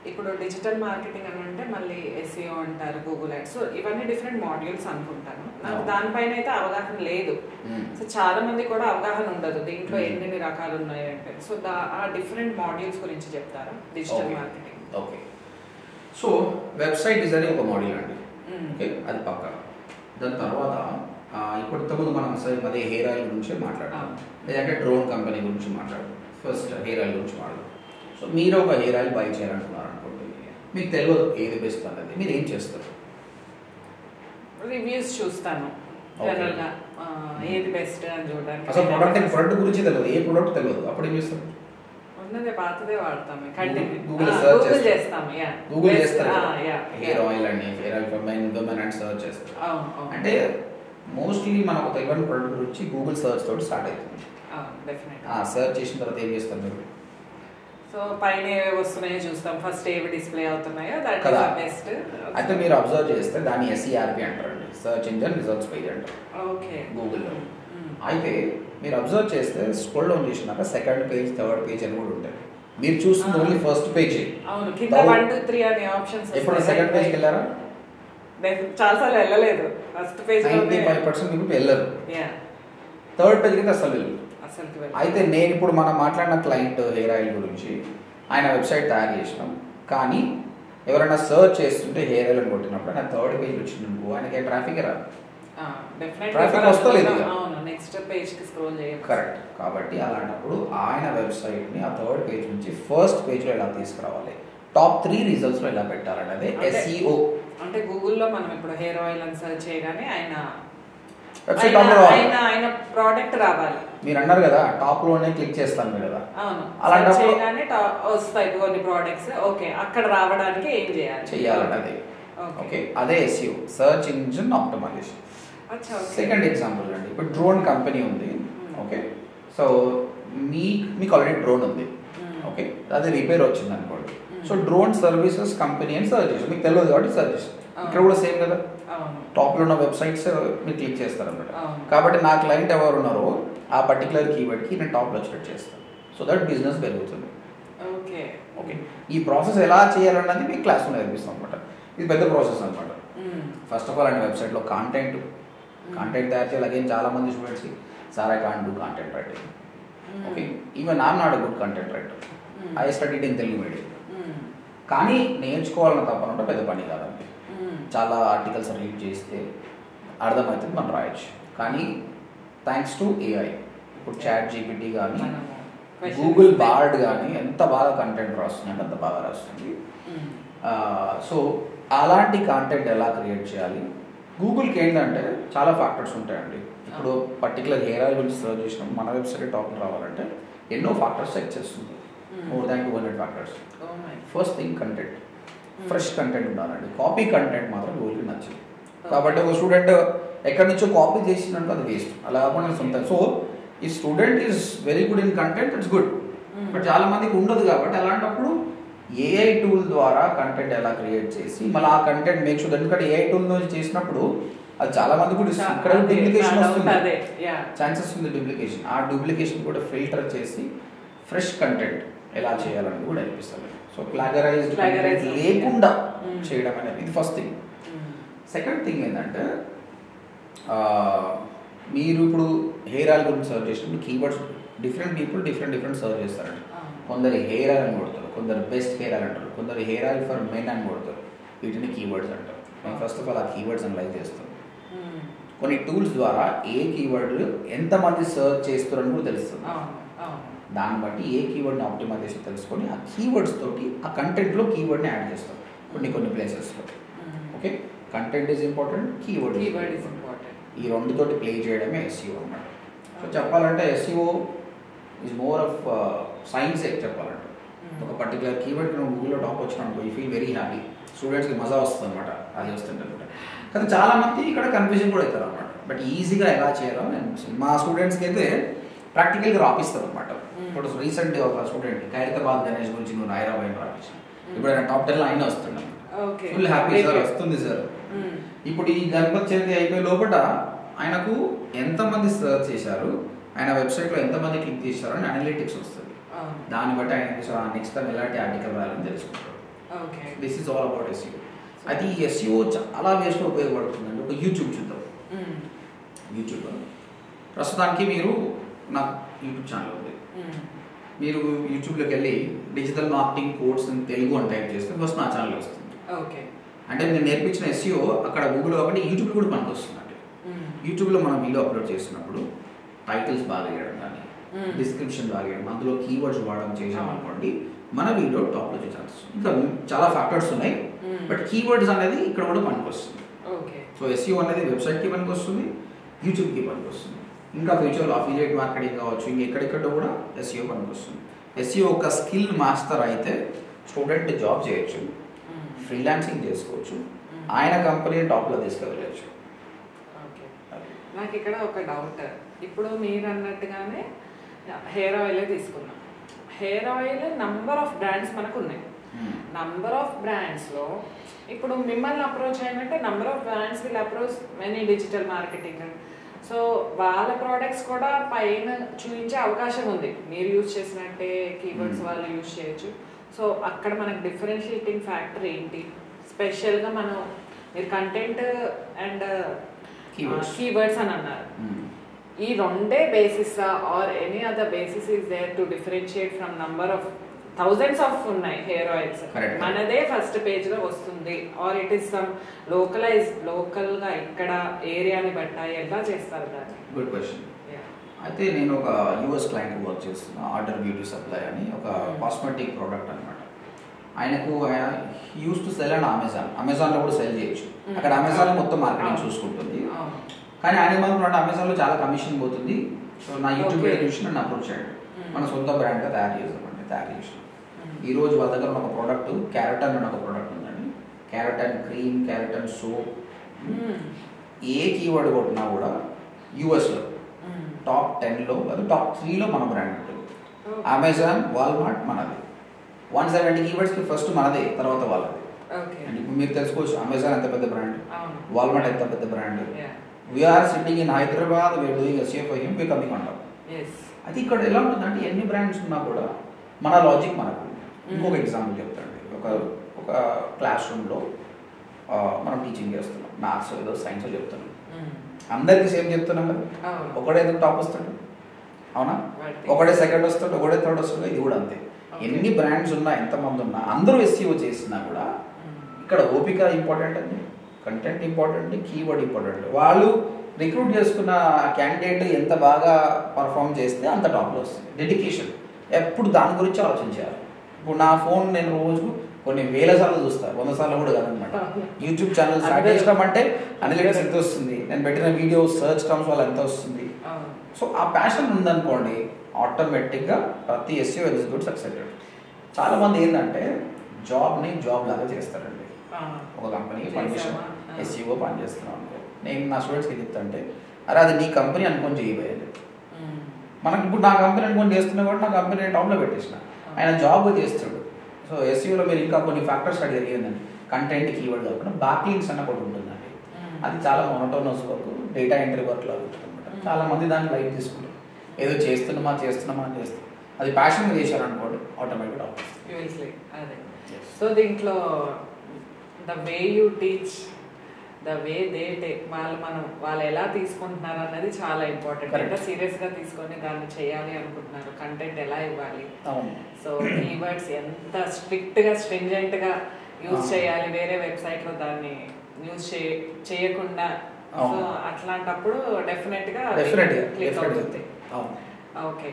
ఇప్పుడు digital marketing అని అంటే మళ్ళీ ఎస్ఈఓ అంటారు, గూగుల్ యాడ్స్, సో ఇవన్నీ డిఫరెంట్ మాడ్యూల్స్ అనుకుంటాను. నాకు దానిపైన అయితే అవగాహన లేదు. సో చాలా మంది కూడా అవగాహన ఉండదు దీంట్లో ఎన్ని రకాలు ఉన్నాయి అంటే. సో ఆ డిఫరెంట్ మాడ్యూల్స్ గురించి చెప్తారా digital marketing? Okay, so website design ఒక మాడ్యూల్ అండి. ఓకే, అది పక్క. దాని తర్వాత ఇప్పుడు ఇంతకుముందు మనం అదే హెయిర్ ఆయిల్ గురించి మాట్లాడాం, లేదంటే డ్రోన్ కంపెనీ గురించి మాట్లాడాం. ఫస్ట్ హెయిర్ ఆయిల్ గురించి మాట్లాడాం. సో మీరు ఒక హెయిర్ ఆయిల్ బై చేయాలనుకున్నారు అనుకోండి, మీకు తెలియదు ఏది బెస్ట్ అన్నది, మీరు ఏం చేస్తారు? రివ్యూస్ చూస్తాను జనరల్గా, ఏది బెస్ట్ అని చూడడానికి. అసలు ప్రోడక్ట్ గురించి తెలియదు, ఏ ప్రోడక్ట్ తెలియదు, అప్పుడు ఏం చేస్తారు? ఉన్నదే పాతదే వాడతాము, గూగుల్ చేస్తాము. గూగుల్ చేస్తారు హెయిర్ ఆయిల్ అని, hair oil for men women అని సర్చ్ చేస్తారు. అంటే మోస్ట్లీ మనకు తెలియని ప్రోడక్ట్ గురించి గూగుల్ సర్చ్ తోటి స్టార్ట్ అవుతుంది. సర్చ్ చేసిన తర్వాత ఏం చేస్తారు మీరు? సో పైన ఏవి వస్తున్నాయో చూస్తాం, ఫస్ట్ ఏవి డిస్ప్లే అవుతున్నాయో దట్ ఇస్ బెస్ట్. అయితే మీరు అబ్జర్వ్ చేస్తే దాన్ని ఎస్ఈఆర్పి అంటారండి, సర్చ్ ఇంజిన్ రిజల్ట్స్ పేజ్ అంటారు. ఓకే, గూగుల్లో. అయితే మీరు అబ్జర్వ్ చేస్తే స్క్రోల్ డౌన్ చేసినాక సెకండ్ పేజ్, థర్డ్ పేజ్ అని కూడా ఉంటాయి. మీరు చూస్తుంది ఓన్లీ ఫస్ట్ పేజ్. అవును, కింద 1 2 3 అనే ఆప్షన్స్. ఎప్పుడు సెకండ్ పేజ్కి వెళ్ళారా? చాలాసార్లు వెళ్ళలేదు. ఫస్ట్ పేజ్ 95% మీకు వెళ్ళరు. థర్డ్ పేజ్ కింద అసలు వెళ్ళరు. అయితే నేను ఇప్పుడు మనం మాట్లాడిన క్లయింట్ హెయిర్ ఆయిల్ గురించి ఆయన వెబ్సైట్ తయారు చేసినాం, కానీ ఎవరైనా సర్చ్ చేస్తుంటే హెయిర్ ఆయిల్ అని కొట్టినప్పుడు ఆయన థర్డ్ పేజ్ వచ్చిందనుకో ఆయనకి ట్రాఫిక్ రాదు, ట్రాఫిక్ వస్తలేదు, కరెక్ట్. కాబట్టి అలాంటప్పుడు ఆయన వెబ్సైట్ని ఆ థర్డ్ పేజ్ నుంచి ఫస్ట్ పేజ్లో ఎలా తీసుకురావాలి, టాప్ 3 రిజల్ట్స్లో ఎలా పెట్టాలనేది ఎస్ఈఓ. అంటే గూగుల్లో మనం ఇప్పుడు హెయిర్ ఆయిల్ అని సర్చ్ చేయగానే ఆయన వెబ్సైట్ ఆయన ప్రోడక్ట్ రావాలి. మీరు అన్నారు కదా టాప్ లోనే క్లిక్ చేస్తాను కదా, అవును, అలాంటప్పుడు వస్తాయి కొన్ని ప్రోడక్ట్స్. ఓకే, అక్కడ రావడానికి ఏం చేయాలన్నది. ఓకే, అదే SEO, search engine optimization. Second example అండి, ఇప్పుడు డ్రోన్ కంపెనీ ఉంది. ఓకే, సో మీకు ఆల్రెడీ డ్రోన్ ఉంది. ఓకే, అది రిపేర్ వచ్చింది అనుకోండి. సో డ్రోన్ సర్వీసెస్ కంపెనీ అని సర్చ్ చేస్తాం, మీకు తెలియదు కాబట్టి సర్చ్ చేస్తాం. ఇక్కడ కూడా సేమ్ కదా, టాప్లో ఉన్న వెబ్సైట్స్ మీరు క్లిక్ చేస్తారన్నమాట. కాబట్టి నా క్లయింట్ ఎవరు ఉన్నారో ఆ పర్టికులర్ కీవర్డ్కి నేను టాప్లో వచ్చేటట్టు చేస్తాను, సో దట్ బిజినెస్ పెరుగుతుంది. ఓకే ఓకే, ఈ ప్రాసెస్ ఎలా చేయాలన్నది మీకు క్లాస్లో నేర్పిస్తాం అనమాట. ఇది పెద్ద ప్రాసెస్ అనమాట. ఫస్ట్ ఆఫ్ ఆల్ అంటే వెబ్సైట్లో కంటెంట్ తయారు చేయాలి. అగైన్ చాలా మంది స్టూడెంట్స్కి sir I can't do content writing. Okay, even I'm not a good content writer, I studied in Telugu medium. కానీ నేర్చుకోవాలన్న తప్పనంటే పెద్ద పని కాదండి. చాలా ఆర్టికల్స్ రీడ్ చేస్తే అర్థమవుతుంది, మనం రాయొచ్చు. కానీ థ్యాంక్స్ టు ఏఐ, ఇప్పుడు చాట్ జీపీటీ కానీ గూగుల్ బార్డ్ కానీ ఎంత బాగా కంటెంట్ రాస్తుంది అంటే అంత బాగా రాస్తుంది. సో అలాంటి కంటెంట్ ఎలా క్రియేట్ చేయాలి? గూగుల్కి ఏంటంటే చాలా ఫ్యాక్టర్స్ ఉంటాయండి. ఇప్పుడు పర్టికులర్ హెయిర్ ఆయిల్ గురించి సర్చ్ చేసినాం, మన వెబ్సైట్ టాపిక్ రావాలంటే ఎన్నో ఫ్యాక్టర్స్ చెక్ చేస్తుంది, more than 200 factors. First thing content, fresh content ఉండాలండి. కాపీ కంటెంట్ మాత్రం గూగుల్కి నచ్చదు. కాబట్టి ఒక స్టూడెంట్ ఎక్కడి నుంచో కాపీ చేసినట్టు అది వేస్ట్, అలా కాకుండా సొంత. సో ఈ student is very good in content, it's good. But చాలా మందికి ఉండదు. కాబట్టి అలాంటప్పుడు ఏఐ టూల్ ద్వారా కంటెంట్ ఎలా క్రియేట్ చేసి మళ్ళీ ఆ కంటెంట్ మేక్ షూర్. ఎందుకంటే ఏఐ టూల్ నుంచి చేసినప్పుడు అది చాలా మంది కూడా ఇక్కడ డూప్లికేషన్ వస్తుంది, ఛాన్సెస్ ఉంది డూప్లికేషన్. ఆ డూప్లికేషన్ కూడా ఫిల్టర్ చేసి ఫ్రెష్ కంటెంట్ ఎలా చేయాలని కూడా నేర్పిస్తారు. సో ప్లాగరైజ్డ్ లేకుండా చేయడం అనేది ఇది ఫస్ట్ థింగ్. సెకండ్ థింగ్ ఏంటంటే మీరు ఇప్పుడు హెయిర్ ఆయిల్ గురించి సర్చ్ చేసినప్పుడు keywords different people different search చేస్తారండి. కొందరు హెయిర్ ఆయిల్ అని కొడతారు, కొందరు బెస్ట్ హెయిర్ ఆయిల్ అంటారు, కొందరు హెయిర్ ఆయిల్ ఫర్ మెన్ అని కొడతారు. వీటిని కీవర్డ్స్ అంటారు. మేము ఫస్ట్ ఆఫ్ ఆల్ ఆ కీవర్డ్స్ అనలైజ్ చేస్తాం. కొన్ని టూల్స్ ద్వారా ఏ కీవర్డ్ ఎంతమంది సర్చ్ చేస్తారని కూడా తెలుస్తుంది. దాన్ని బట్టి ఏ కీవర్డ్ని ఆప్టిమైజేషన్ తెలుసుకొని ఆ కీవర్డ్స్ తోటి ఆ కంటెంట్లో కీవర్డ్ని యాడ్ చేస్తాం కొన్ని ప్లేసెస్లో. Okay, content is important, keyword is important. ఈ రెండుతోటి ప్లే చేయడమే ఎస్ఈఓ అన్నమాట. సో చెప్పాలంటే SEO is more of science చెప్పాలంటే. ఒక పర్టికులర్ కీవర్డ్ నువ్వు గూగుల్లో టాప్ వచ్చినావు, యూ ఫీల్ వెరీ హ్యాపీ, స్టూడెంట్స్కి మజా వస్తుంది అనమాట అది వస్తుంటే. కానీ చాలామంది ఇక్కడ కన్ఫ్యూజన్ కూడా అవుతారు అనమాట. బట్ ఈజీగా ఎలా చేయాలో నేను మా స్టూడెంట్స్కి అయితే ప్రాక్టికల్గా రాపిస్తాను అనమాట. ఇప్పుడు రీసెంట్ ఒక స్టూడెంట్ ఖైరతాబాద్ గణేష్ గురించి నువ్వు హైదరాబాద్ రాపించాను. ఇప్పుడు ఆయన టాప్ 10 ఆయన వస్తున్నాను, ఫుల్ హ్యాపీ సార్, వస్తుంది సార్. ఇప్పుడు ఈ గణపతి చవితి అయిపోయే లోపల ఆయనకు ఎంతమంది సర్చ్ చేశారు, ఆయన వెబ్సైట్లో ఎంతమంది క్లిక్ చేశారు అని అనలిటిక్స్ వస్తుంది. దాన్ని బట్టి ఆయన నెక్స్ట్ టైం ఎలాంటి ఆర్టికల్ రాయాలని తెలుసుకుంటారు. This is all about SEO. అయితే ఈ ఎస్ఈఓ చాలా వేస్లో ఉపయోగపడుతుందండి. ఒక యూట్యూబ్ చూద్దాం. యూట్యూబ్ ప్రస్తుతానికి మీరు నాకు యూట్యూబ్ ఛానల్ ఉంది. మీరు యూట్యూబ్లోకి వెళ్ళి digital marketing course in Telugu అని టైప్ చేస్తే ఫస్ట్ నా ఛానల్ వస్తుంది. అంటే నేను నేర్పించిన ఎస్ఈఓ అక్కడ గూగుల్లో కాబట్టి యూట్యూబ్ కూడా పనికి వస్తుందండి. యూట్యూబ్లో మనం వీడియో అప్లోడ్ చేసినప్పుడు టైటిల్స్ బాగా వేయడం కానీ డిస్క్రిప్షన్ బాగా వేయడం, అందులో కీవర్డ్స్ వాడడం చేసామనుకోండి మన వీడియో టాప్లో ఛాన్స్. ఇంకా చాలా ఫ్యాక్టర్స్ ఉన్నాయి, బట్ కీవర్డ్స్ అనేది ఇక్కడ కూడా పనికి వస్తుంది. సో ఎస్ఈఓ అనేది వెబ్సైట్కి పనికి వస్తుంది, యూట్యూబ్కి పనికి వస్తుంది. ఇంకా ఫ్యూచర్లో అఫిలియేట్ మార్కెటింగ్ కావచ్చు, ఇంకెక్కడెక్కడ కూడా ఎస్ఈఓ పనికి వస్తుంది. ఎస్ఈఓ ఒక స్కిల్ మాస్టర్ అయితే స్టూడెంట్ జాబ్ చేయొచ్చు, ఫ్రీలాన్సింగ్ చేసుకోవచ్చు, ఆయన కంపెనీ టాప్లో తీసుకెళ్ళచ్చు. నాకు ఇక్కడ ఒక డౌట్, ఇప్పుడు మీరు అన్నట్టుగానే హెయిర్ ఆయిలే తీసుకున్నాం. Hair oil number of brands మనకు ఉన్నాయి. నంబర్ ఆఫ్ బ్రాండ్స్లో ఇప్పుడు మిమ్మల్ని అప్రోచ్ అయినట్టే number of brands will approach many digital marketing. So వాళ్ళ ప్రోడక్ట్స్ కూడా పైన చూపించే అవకాశం ఉంది. మీరు యూజ్ చేసినట్టే కీవర్డ్స్ వాళ్ళు యూజ్ చేయొచ్చు. సో అక్కడ మనకు డిఫరెన్షియేటింగ్ ఫ్యాక్టర్ ఏంటి? స్పెషల్గా మనం మీరు కంటెంట్ అండ్ కీవర్డ్స్ అని అన్నారు. ఈ రెండే basis or any other basis is there to differentiate from number of thousands of ఉన్నాయి హెయిర్ ఆయిల్స్, మనదే ఫస్ట్ పేజ్ లో వస్తుంది, or it is some local గా ఇక్కడ ఏరియాని బట్టి ఎలా చేస్తారు దాన్ని? Good question. అయితే నేను ఒక యూఎస్ క్లయింట్ వర్క్ చేస్తున్నా, ఆర్డర్ బ్యూటీ సప్లై అని, ఒక కాస్మెటిక్ ప్రోడక్ట్ అనమాట. ఆయనకు యూస్ టు సెల్ అండ్ అమెజాన్లో కూడా సెల్ చేయొచ్చు. అక్కడ అమెజాన్ మొత్తం మార్కెటింగ్ చూసుకుంటుంది, కానీ ఆయన ఏమనుకున్నాడు అమెజాన్లో చాలా కమిషన్ పోతుంది. సో నా యూట్యూబ్ వీడియో చూసి నన్ను అప్రోచ్ చేయండి, మన సొంత బ్రాండ్గా తయారు చేద్దామండి. తయారు చేసాం. ఈరోజు వాళ్ళ దగ్గర ఒక ప్రోడక్ట్ క్యారటన్ అని ఒక ప్రోడక్ట్ ఉందండి. క్యారటన్ క్రీమ్, క్యారటన్ సోప్, ఏ కీవర్డ్ కొట్టినా కూడా యూఎస్లో టాప్ 10లో అది టాప్ 3లో మన బ్రాండ్ ఉంటుంది. అమెజాన్, వాల్మార్ట్ మనది. 170 కీవర్డ్స్కి ఫస్ట్ మనదే, తర్వాత వాళ్ళది. అండ్ ఇప్పుడు మీరు తెలుసుకోవచ్చు అమెజాన్ ఎంత పెద్ద బ్రాండ్, వాల్మార్ట్ ఎంత పెద్ద brand. We are sitting in Hyderabad, we are doing SEO for him, we are coming on top. అది ఇక్కడ ఎలా ఉంటుందంటే ఎన్ని బ్రాండ్స్ ఉన్నా కూడా మన లాజిక్ మనకు. ఇంకొక ఎగ్జాంపుల్ చెప్తాండి. ఒక క్లాస్ రూమ్లో మనం టీచింగ్ చేస్తున్నాం, మ్యాథ్స్ ఏదో సైన్స్ చెప్తున్నాం, అందరికీ సేమ్ చెప్తున్నాం కదా. ఒకడే ఎందుకు టాప్ వస్తాడు? అవునా? ఒకడే సెకండ్ వస్తాడు, ఒకడే థర్డ్ వస్తాడు. ఇది కూడా అంతే. ఎన్ని బ్రాండ్స్ ఉన్నా, ఎంతమంది ఉన్నా, అందరూ ఎస్ఈఓ చేసినా కూడా ఇక్కడ ఓపిక ఇంపార్టెంట్ అండి, కంటెంట్ ఇంపార్టెంట్, కీవర్డ్ ఇంపార్టెంట్. వాళ్ళు రిక్రూట్ చేసుకున్న క్యాండిడేట్ ఎంత బాగా పర్ఫామ్ చేస్తే అంత టాప్లో వస్తుంది. డెడికేషన్, ఎప్పుడు దాని గురించి ఆలోచించాలి. ఇప్పుడు నా ఫోన్ నేను రోజు కొన్ని వేల సార్లు చూస్తాను, 100 సార్లు కూడా కాదనమాట. యూట్యూబ్ ఛానల్ స్టార్ట్ చేసినామంటే అనలిటిక్స్ ఎంత వస్తుంది, నేను పెట్టిన వీడియో సర్చ్ టర్మ్స్ వల్ల ఎంత వస్తుంది. సో ఆ ప్యాషన్ ఉందనుకోండి, ఆటోమేటిక్గా ప్రతి ఎస్ఈఓ ఎగ్జిక్యూటివ్ సక్సెస్ఫుల్. చాలామంది ఏంటంటే జాబ్ని జాబ్ లాగా చేస్తారండి. ఒక కంపెనీకి పనిచేస్తాం, ఎస్ఈఓ పని చేస్తున్నాం అనుకో. నేను నా స్టూడెంట్స్కి చెప్తాంటే, అరే అది నీ కంపెనీ అనుకొని చేయబోయేది. మనకి ఇప్పుడు నా కంపెనీ అనుకొని చేస్తున్నా కూడా నా కంపెనీ టాప్లో పెట్టేసిన, ఆయన జాబ్ చేస్తాడు. సో ఎస్ఈఓలో మీరు ఇంకా కొన్ని ఫ్యాక్టర్స్ స్టడీ జరిగిందండి. కంటెంట్, కీవర్డ్ కాకుండా బ్యాక్లింక్స్ అన్న ఒకటి ఉంటుందండి. అది చాలా monotonous work, data entry work లాగా ఉంటుంది అనమాట. చాలా మంది దాన్ని లైట్ తీసుకుంటారు, ఏదో చేస్తున్నామా అని చేస్తాం. అది ప్యాషన్గా చేశారనుకోండి, ఆటోమేటిక్ టాప్. సో దీంట్లో the way you teach, the way they take, వాళ్ళు ఎలా తీసుకుంటున్నారు అన్నది చాలా ఇంపార్టెంట్. ఎంత సీరియస్గా తీసుకొని దాన్ని చేయాలి అనుకుంటున్నారు, కంటెంట్ ఎలా ఇవ్వాలి, సో కీవర్డ్స్ ఎంత స్ట్రిక్ట్గా స్ట్రింజెంట్గా యూజ్ చేయాలి, వేరే వెబ్సైట్లో దాన్ని యూజ్ చేయకుండా. సో అట్లాంటప్పుడు డెఫినెట్గా క్లిక్ అవుతుంది. ఓకే,